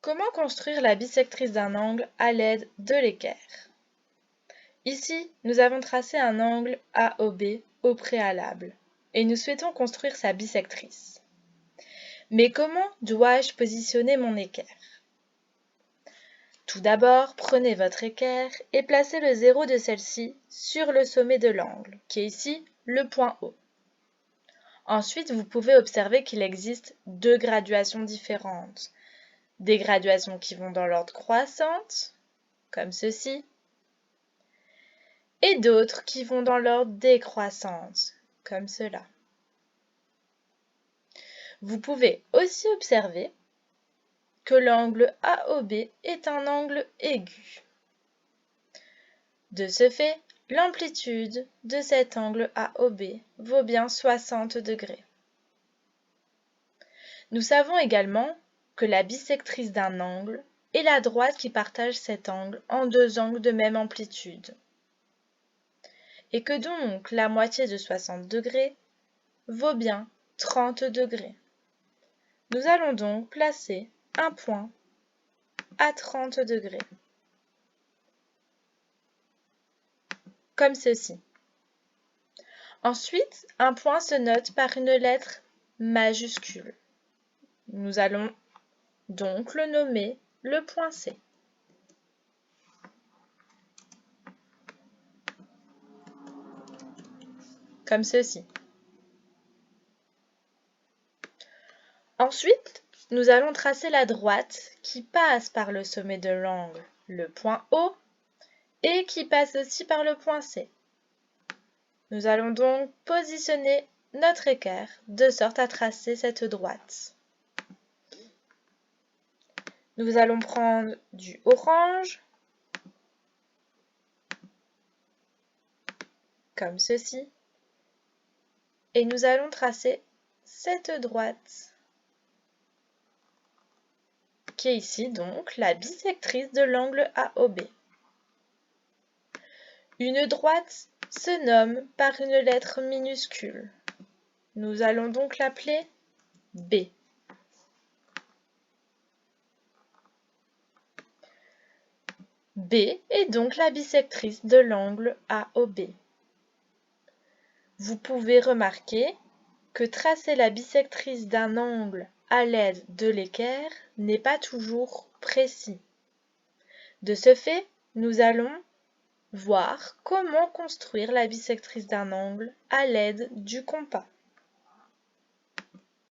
Comment construire la bisectrice d'un angle à l'aide de l'équerre? Ici, nous avons tracé un angle AOB au préalable et nous souhaitons construire sa bisectrice. Mais comment dois-je positionner mon équerre? Tout d'abord, prenez votre équerre et placez le zéro de celle-ci sur le sommet de l'angle, qui est ici le point O. Ensuite, vous pouvez observer qu'il existe deux graduations différentes. Des graduations qui vont dans l'ordre croissante, comme ceci, et d'autres qui vont dans l'ordre décroissante, comme cela. Vous pouvez aussi observer que l'angle AOB est un angle aigu. De ce fait, l'amplitude de cet angle AOB vaut bien 60 degrés. Nous savons également que la bisectrice d'un angle est la droite qui partage cet angle en deux angles de même amplitude. Et que donc la moitié de 60 degrés vaut bien 30 degrés. Nous allons donc placer un point à 30 degrés, comme ceci. Ensuite, un point se note par une lettre majuscule. Nous allons donc le nommer le point C. Comme ceci. Ensuite, nous allons tracer la droite qui passe par le sommet de l'angle, le point O, et qui passe aussi par le point C. Nous allons donc positionner notre équerre de sorte à tracer cette droite. Nous allons prendre du orange, comme ceci, et nous allons tracer cette droite, qui est ici donc la bisectrice de l'angle AOB. Une droite se nomme par une lettre minuscule. Nous allons donc l'appeler B. B est donc la bisectrice de l'angle AOB. Vous pouvez remarquer que tracer la bisectrice d'un angle à l'aide de l'équerre n'est pas toujours précis. De ce fait, nous allons voir comment construire la bisectrice d'un angle à l'aide du compas.